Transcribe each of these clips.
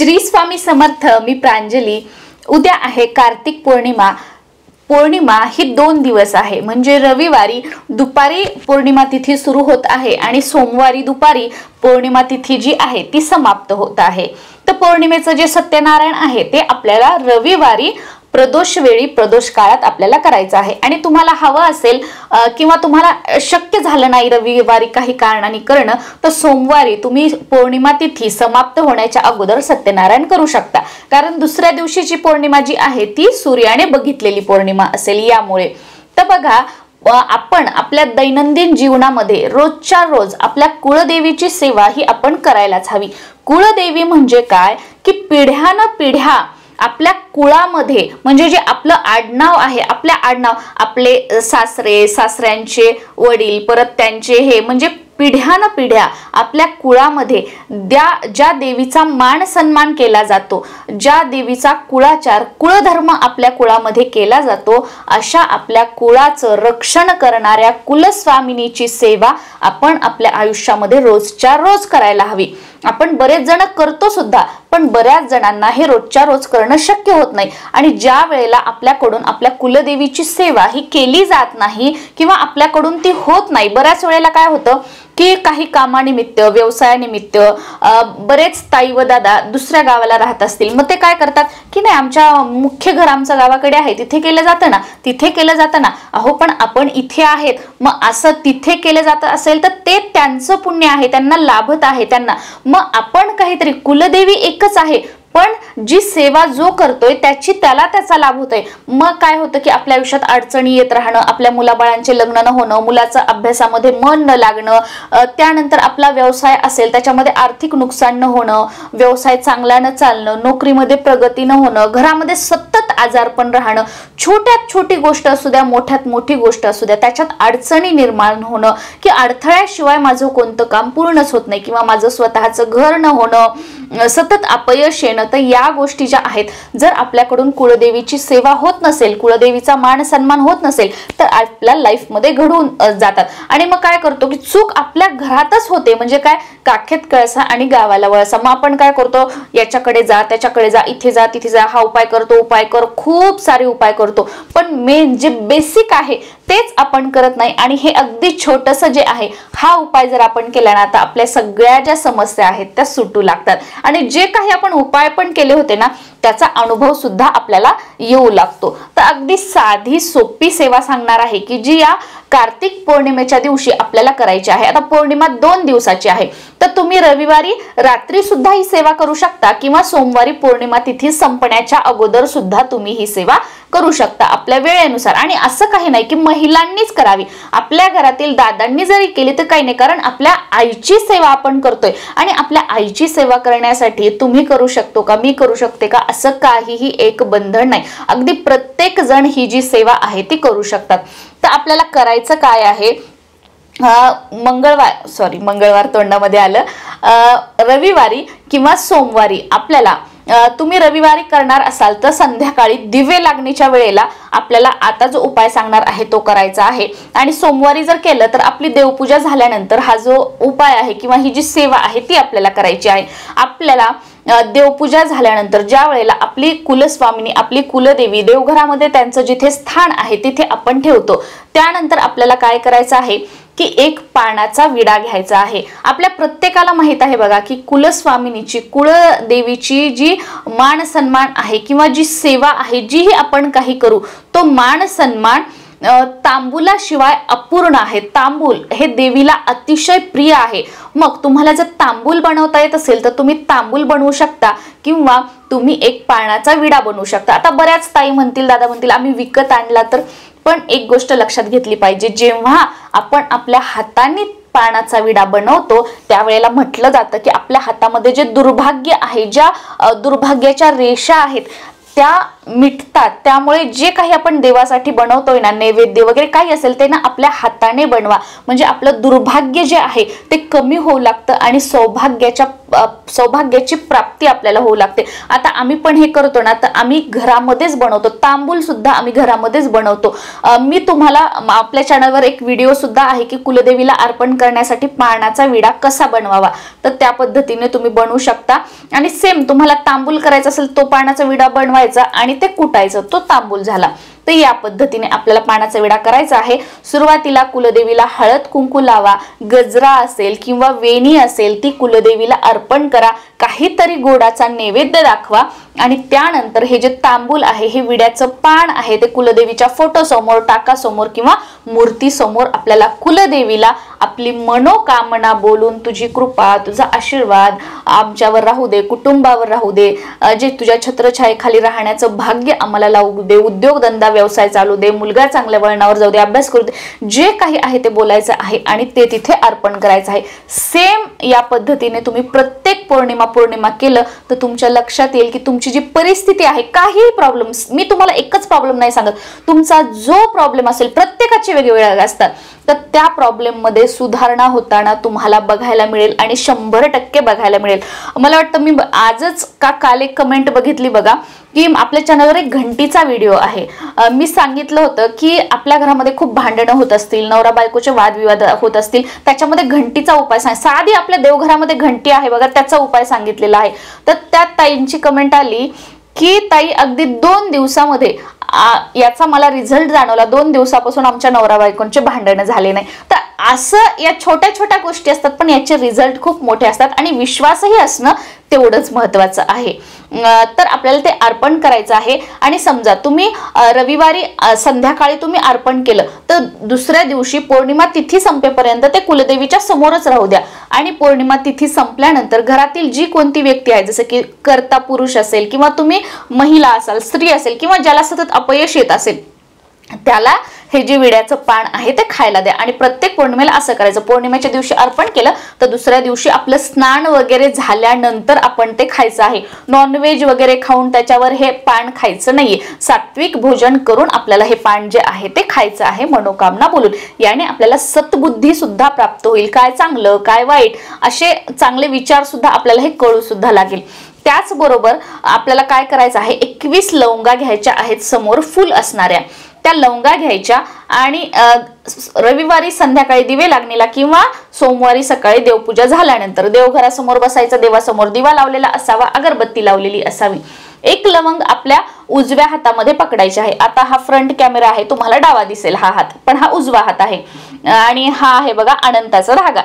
श्री स्वामी समर्थ। मी प्रांजली। उद्या आहे कार्तिक पौर्णिमा। पौर्णिमा ही 2 दिवस आहे, म्हणजे रविवारी दुपारी पौर्णिमा तिथी सुरू होत आहे आणि सोमवारी दुपारी पौर्णिमा तिथी जी आहे ती समाप्त होत आहे। तर पौर्णिमेचं जे सत्यनारायण आहे ते आपल्याला रविवारी प्रदोष वेळी प्रदोष काळात आपल्याला करायचं आहे। आणि तुम्हाला हवं असेल किंवा तुम्हाला शक्य झालं नाही रविवारी काही कारणाने करणं, तर सोमवारी तुम्ही पौर्णिमा तिथी समाप्त होण्याच्या अगोदर सत्यनारायण करू शकता, कारण दुसऱ्या दिवशीची पौर्णिमा जी आहे ती सूर्याने बघितलेली पौर्णिमा असेल यामुळे। तर बघा, आपण आपल्या दैनंदिन जीवनामध्ये रोजच्या रोज आपल्या कुळदेवीची सेवा ही आपण करायलाच हवी। कुळदेवी म्हणजे काय की पिढ्यानपिढ्या आपल्या कुळामध्ये, म्हणजे जे आपलं आडनाव आहे, आपल्या आडनाव आपले सासरे, सासऱ्यांचे वडील, परत त्यांचे हे, म्हणजे पिढ्यानपिढ्या आपल्या कुळामध्ये ज्या देवीचा मान सन्मान केला जातो, ज्या देवीचा कुळाचार कुळधर्म आपल्या कुळामध्ये केला जातो, अशा आपल्या कुळाचं रक्षण करणाऱ्या कुलस्वामिनीची सेवा आपण आपल्या आयुष्यामध्ये रोजच्या रोज करायला हवी। आपण बरेच जण करतो सुद्धा, पण बऱ्याच जणांना हे रोजच्या रोज करणं शक्य होत नाही। आणि ज्या वेळेला आपल्याकडून आपल्या कुलदेवीची सेवा ही केली जात नाही किंवा आपल्याकडून ती होत नाही, बऱ्याच वेळेला काय होतं की काही कामानिमित्त, व्यवसायानिमित्त बरेच ताई व दादा दुसऱ्या गावाला राहत असतील, मग ते काय करतात की नाही, आमच्या मुख्य घर आमचं गावाकडे आहे, तिथे केलं जातं ना, तिथे केलं जातं ना। अहो पण आपण इथे आहेत, मग असं तिथे केलं जातं असेल तर ते त्यांचं पुण्य आहे, त्यांना लाभत आहे त्यांना। मग आपण काहीतरी, कुलदेवी एकच आहे पण जी सेवा जो करतोय त्याचा लाभ होतोय। मग काय होतं की आपल्या आयुष्यात अडचणी येत राहणं, आपल्या मुलाबाळांचे लग्न न होणं, मुलाचं अभ्यासामध्ये मन न लागणं, त्यानंतर आपला व्यवसाय असेल त्याच्यामध्ये आर्थिक नुकसान न होणं, व्यवसाय चांगला न चालणं, नोकरीमध्ये प्रगती न होणं, घरामध्ये सतत आजारपण राहणं, छोट्यात छोटी गोष्ट असू द्या, मोठ्यात मोठी गोष्ट असू द्या, त्याच्यात अडचणी निर्माण होणं, की अडथळ्याशिवाय माझं कोणतं काम पूर्णच होत नाही, किंवा माझं स्वतःचं घर न होणं, सतत अपयश येणं। तर या गोष्टी ज्या आहेत, जर आपल्याकडून कुळदेवीची सेवा होत नसेल, कुळदेवीचा मान सन्मान होत नसेल, तर आपल्या लाईफ मध्ये घडून जातात। आणि मग काय करतो की चूक आपल्या घरातच होते, म्हणजे काय, काखेत कळसा आणि गावाला वळसा। मग आपण काय करतो, याच्याकडे जा, त्याच्याकडे जा, इथे जा, तिथे जा, हा उपाय करतो, उपाय कर, खूप सारे उपाय करतो, पण मेन जे बेसिक आहे तेच आपण करत नाही। आणि हे अगदी छोटस जे आहे, हा उपाय जर आपण केला ना, तर आपल्या सगळ्या ज्या समस्या आहेत त्या सुटू लागतात। आणि जे काही आपण उपाय पण केले होते ना, त्याचा अनुभव सुद्धा आपल्याला येऊ लागतो। तर अगदी साधी सोपी सेवा सांगणार आहे की जी या कार्तिक पौर्णिमेच्या दिवशी आपल्याला करायची आहे। आता पौर्णिमा 2 दिवसाची आहे, तर तुम्ही रविवारी रात्री सुद्धा ही सेवा करू शकता, किंवा सोमवारी पौर्णिमा तिथी संपण्याच्या अगोदर सुद्धा तुम्ही ही सेवा करू शकता आपल्या वेळेनुसार। आणि असं काही नाही की महिलांनीच करावी, आपल्या घरातील दादांनी जरी केली तर काही नाही, कारण आपल्या आईची सेवा आपण करतोय, आणि आपल्या आईची सेवा करण्यासाठी तुम्ही करू शकतो का, मी करू शकते का, असं काहीही एक बंधन नाही। अगदी प्रत्येक जण ही जी सेवा आहे ती करू शकतात। तर आपल्याला करायचं काय आहे, मंगळवार तोंडामध्ये आलं, रविवारी किंवा सोमवारी आपल्याला, तुम्ही रविवारी करणार असाल तर संध्याकाळी दिवे लागणीच्या वेळेला आपल्याला आता जो उपाय सांगणार आहे तो करायचा आहे। आणि सोमवारी जर केलं तर आपली देवपूजा झाल्यानंतर हा जो उपाय आहे किंवा ही जी सेवा आहे ती आपल्याला करायची आहे। आपल्याला देवपूजा झाल्यानंतर ज्या वेळेला आपली कुलस्वामिनी, आपली कुलदेवी देवघरामध्ये त्यांचं जिथे स्थान आहे तिथे आपण ठेवतो, त्यानंतर आपल्याला काय करायचं आहे की एक पानाचा विडा घ्यायचा आहे। आपल्या प्रत्येकाला माहित आहे बघा की कुलस्वामिनीची, कुळदेवीची जी मान सन्मान आहे किंवा जी सेवा आहे, जीही आपण काही करू, तो मान सन्मान तांबूलाशिवाय अपूर्ण आहे। तांबूल हे देवीला अतिशय प्रिय आहे। मग तुम्हाला जर तांबूल बनवता येत असेल तर तुम्ही तांबूल बनवू शकता, किंवा तुम्ही एक पानाचा विडा बनवू शकता। आता बऱ्याच ताई म्हणतील, दादा म्हणतील आम्ही विकत आणला तर, पण एक गोष्ट लक्षात घेतली पाहिजे, जेव्हा आपण आपल्या हाताने पानाचा विडा बनवतो त्यावेळेला म्हटलं जातं की आपल्या हातामध्ये जे दुर्भाग्य आहे, ज्या दुर्भाग्याच्या रेषा आहेत त्या मिटतात। त्यामुळे जे काही आपण देवासाठी बनवतोय ना, नैवेद्य वगैरे काही असेल ते ना आपल्या हाताने बनवा, म्हणजे आपलं दुर्भाग्य जे आहे ते कमी होऊ लागतं आणि सौभाग्याच्या सौभाग्याची प्राप्ती आपल्याला होऊ लागते. आता आम्ही पण हे करतो ना, तर आम्ही घरामध्येच बनवतो. तांबूल सुद्धा आम्ही घरामध्येच बनवतो. मी तुम्हाला आपल्या चॅनलवर एक व्हिडिओ सुद्धा आहे की कुलदेवीला अर्पण करण्यासाठी पानाचा विडा कसा बनवावा, तर त्या पद्धतीने तुम्ही बनवू शकता. आणि सेम तुम्हाला तांबूल करायचा असेल, तो पानाचा विडा बनवायचा आणि ते कुटायचं, तो तांबूल झाला. तर या पद्धतीने आपल्याला पानाचा विडा करायचा आहे. सुरुवातीला कुलदेवीला हळद कुंकू लावा, गजरा असेल किंवा वेणी असेल ती कुलदेवीला अर्पण करा, काहीतरी गोडाचा नैवेद्य दाखवा आणि त्यानंतर हे जे तांबूल आहे, हे विड्याचं पान आहे, ते कुलदेवीच्या फोटो समोर, टाकासमोर किंवा मूर्ती समोर आपल्याला कुलदेवीला आपली मनोकामना बोलून, तुझी कृपा, तुझा आशीर्वाद आमच्यावर राहू दे, कुटुंबावर राहू दे, जे तुझ्या छत्रछायेखाली राहण्याचं भाग्य आम्हाला लावू दे, उद्योगधंदा व्यवसाय चालू दे, मुलगा चांगल्या वळणावर जाऊ दे, अभ्यास करू दे, जे काही आहे ते बोलायचं आहे आणि ते तिथे अर्पण करायचं आहे. सेम या पद्धतीने तुम्ही प्रत्येक पौर्णिमा केलं तर तुमच्या लक्षात येईल की तुमची जी परिस्थिती आहे, काही प्रॉब्लेम, मी तुम्हाला एकच प्रॉब्लेम नाही सांगत, तुमचा जो प्रॉब्लेम असेल, प्रत्येकाचे वेगवेगळे असतात, तर त्या प्रॉब्लेम मध्ये सुधारणा होताना तुम्हाला बघायला मिळेल आणि 100% बघायला मिळेल. मला वाटतं मी आजच का काल एक कमेंट बघितली बघा की आपल्या चॅनलवर एक घंटीचा व्हिडिओ आहे. मी सांगितलं होतं की आपल्या घरामध्ये खूप भांडणं होत असतील, नवरा बायकोचे वादविवाद होत असतील, त्याच्यामध्ये घंटीचा उपाय साधी आपल्या देवघरामध्ये घंटी आहे बघा, त्याचा उपाय सांगितलेला आहे. तर त्या ताईंची कमेंट आली की ताई अगदी 2 दिवसामध्ये याचा मला रिझल्ट जाणवला, 2 दिवसापासून आमच्या नवरा बायकोंचे भांडणं झाले नाही. तर असं या छोट्या छोट्या गोष्टी असतात, पण याचे रिझल्ट खूप मोठे असतात आणि विश्वासही असणं तेवढंच महत्वाचं आहे. तर आपल्याला ते अर्पण करायचं आहे. आणि समजा तुम्ही रविवारी संध्याकाळी तुम्ही अर्पण केलं तर दुसऱ्या दिवशी पौर्णिमा तिथी संपेपर्यंत ते कुलदेवीच्या समोरच राहू द्या. आणि पौर्णिमा तिथी संपल्यानंतर घरातील जी कोणती व्यक्ती आहे, जसं की कर्ता पुरुष असेल किंवा तुम्ही महिला असाल, स्त्री असेल किंवा ज्याला सतत अपयश येत असेल, त्याला हे जे विड्याचं पान आहे ते खायला द्या. आणि प्रत्येक पौर्णिमेला असं करायचं. पौर्णिमेच्या दिवशी अर्पण केलं तर दुसऱ्या दिवशी आपलं स्नान वगैरे झाल्यानंतर आपण ते खायचं आहे. नॉनव्हेज वगैरे खाऊन त्याच्यावर हे पान खायचं नाहीये. सात्विक भोजन करून आपल्याला हे पान जे आहे ते खायचं आहे, मनोकामना बोलून. याने आपल्याला सद्बुद्धी सुद्धा प्राप्त होईल. काय चांगलं काय वाईट असे चांगले विचार सुद्धा आपल्याला हे कळू सुद्धा लागेल. त्याचबरोबर आपल्याला काय करायचं आहे, 21 लवंगा घ्यायच्या आहेत समोर फुल असणाऱ्या. त्या लवंगा घ्यायच्या आणि रविवारी संध्याकाळी दिवे लागणीला किंवा सोमवारी सकाळी देवपूजा झाल्यानंतर देवघरासमोर बसायचं, देवासमोर दिवा लावलेला असावा, अगरबत्ती लावलेली असावी. 1 लवंग आपल्या उजव्या हातामध्ये पकडायचे आहे. आता हा फ्रंट कॅमेरा आहे, तुम्हाला डावा दिसेल हा हात, पण हा उजवा हात आहे आणि हा आहे बघा अनंताचा धागा.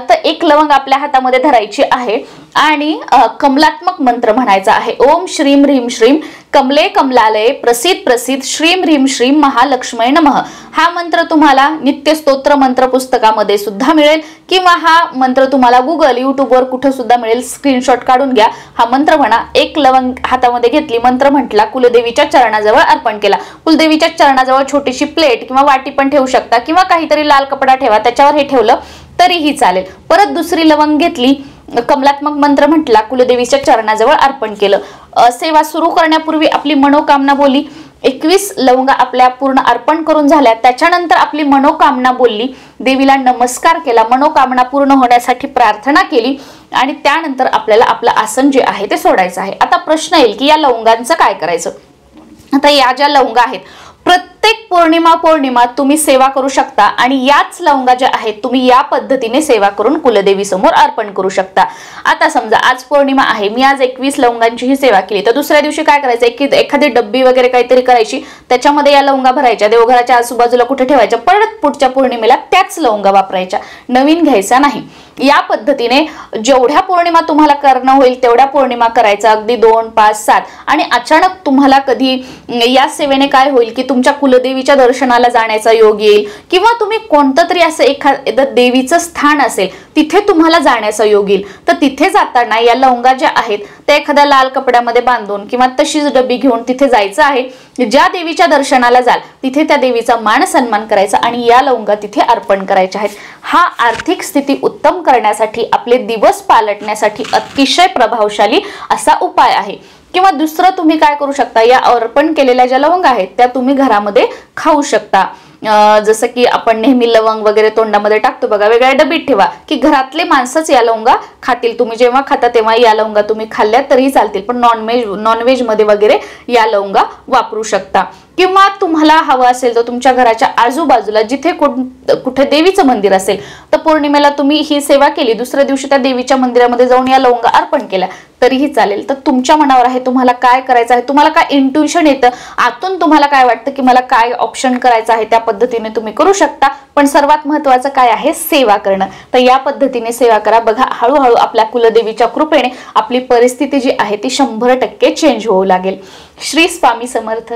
तर 1 लवंग आपल्या हातामध्ये धरायची आहे आणि कमलात्मक मंत्र म्हणायचा आहे. ओम श्रीम ह्रीम श्रीम कमले कमलालये प्रसिद्ध प्रसिद्ध श्रीम ह्रीम श्रीम महालक्ष्मी नमः. हा मंत्र तुम्हाला नित्य स्तोत्र मंत्र पुस्तकामध्ये सुद्धा मिळेल किंवा हा मंत्र तुम्हाला गुगल, युट्यूबवर कुठे सुद्धा मिळेल. स्क्रीनशॉट काढून घ्या, हा मंत्र म्हणा. 1 लवंग हातामध्ये घेतली, मंत्र म्हटला, कुलदेवीच्या चरणाजवळ अर्पण केला. कुलदेवीच्या चरणाजवळ छोटीशी प्लेट किंवा वाटी पण ठेवू शकता किंवा काहीतरी लाल कपडा ठेवा, त्याच्यावर हे ठेवलं तरीही चालेल. परत दुसरी लवंग घेतली, कमलात्मक मंत्र म्हटला, कुलदेवीच्या चरणाजवळ अर्पण केलं. सेवा सुरू करण्यापूर्वी आपली मनोकामना बोली. 21 लवंगा आपल्या पूर्ण अर्पण करून झाल्या. त्याच्यानंतर आपली मनोकामना बोलली, देवीला नमस्कार केला, मनोकामना पूर्ण होण्यासाठी प्रार्थना केली आणि त्यानंतर आपल्याला आपलं आसन जे आहे ते सोडायचं आहे. आता प्रश्न येईल की या लवंगांचं काय करायचं. आता या ज्या लवंगा आहेत, प्रत्येक पौर्णिमा तुम्ही सेवा करू शकता आणि याच लवंगा ज्या आहेत तुम्ही या पद्धतीने सेवा करून कुलदेवी समोर अर्पण करू शकता. आता समजा आज पौर्णिमा आहे, मी आज 21 लवंगांची ही सेवा केली, तर दुसऱ्या दिवशी काय करायचं, एखादी डब्बी वगैरे काहीतरी करायची, त्याच्यामध्ये या लवंगा भरायच्या, देवघराच्या आजूबाजूला कुठे ठेवायच्या, परत पुढच्या पौर्णिमेला त्याच लवंगा वापरायच्या, नवीन घ्यायचा नाही. या पद्धतीने जेवढ्या पौर्णिमा तुम्हाला करणं होईल तेवढ्या पौर्णिमा करायचा, अगदी 2, 5, 7. आणि अचानक तुम्हाला कधी या सेवेने काय होईल की तुमच्या कुलदेवीच्या दर्शनाला जाण्याचा योग येईल किंवा तुम्ही कोणतं तरी असं एखादं देवीचं स्थान असेल तिथे तुम्हाला जाण्याचा योग येईल. तर तिथे जाताना या लवंगा ज्या आहेत त्या एखाद्या लाल कपड्यामध्ये बांधून किंवा तशीच डब्बी घेऊन तिथे जायचं आहे. ज्या देवीच्या दर्शनाला जाल तिथे त्या देवीचा मान सन्मान करायचा आणि या लवंगा तिथे अर्पण करायच्या आहेत. हा आर्थिक स्थिती उत्तम करण्यासाठी, आपले दिवस पालटण्यासाठी अतिशय प्रभावशाली असा उपाय आहे. किंवा दुसरं तुम्ही काय करू शकता, या अर्पण केलेल्या ज्या लवंगा आहेत त्या तुम्ही घरामध्ये खाऊ शकता. जसं की आपण नेहमी लवंग वगैरे तोंडामध्ये टाकतो बघा, वेगळ्या डबीत ठेवा की घरातले माणसंच या लवंगा खातील. तुम्ही जेव्हा खाता तेव्हा या लवंगा तुम्ही खाल्ल्या तरीही चालतील, पण नॉनव्हेज मध्ये वगैरे या लवंगा वापरू शकता. किंवा तुम्हाला हवं असेल तर तुमच्या घराच्या आजूबाजूला जिथे कुठे देवीचं मंदिर असेल तर पौर्णिमेला तुम्ही ही सेवा केली, दुसऱ्या दिवशी त्या देवीच्या मंदिरामध्ये जाऊन या लवंगा अर्पण केल्या तरीही चालेल. तर तुमच्या मनावर आहे तुम्हाला काय करायचं आहे, तुम्हाला काय इंट्युशन येतं आतून, तुम्हाला काय वाटतं की मला काय ऑप्शन करायचं आहे त्या पद्धतीने तुम्ही करू शकता. पण सर्वात महत्वाचं काय आहे, सेवा करणं. तर या पद्धतीने सेवा करा. बघा हळूहळू आपल्या कुलदेवीच्या कृपेने आपली परिस्थिती जी आहे ती 100% चेंज होऊ लागेल. श्री स्वामी समर्थ.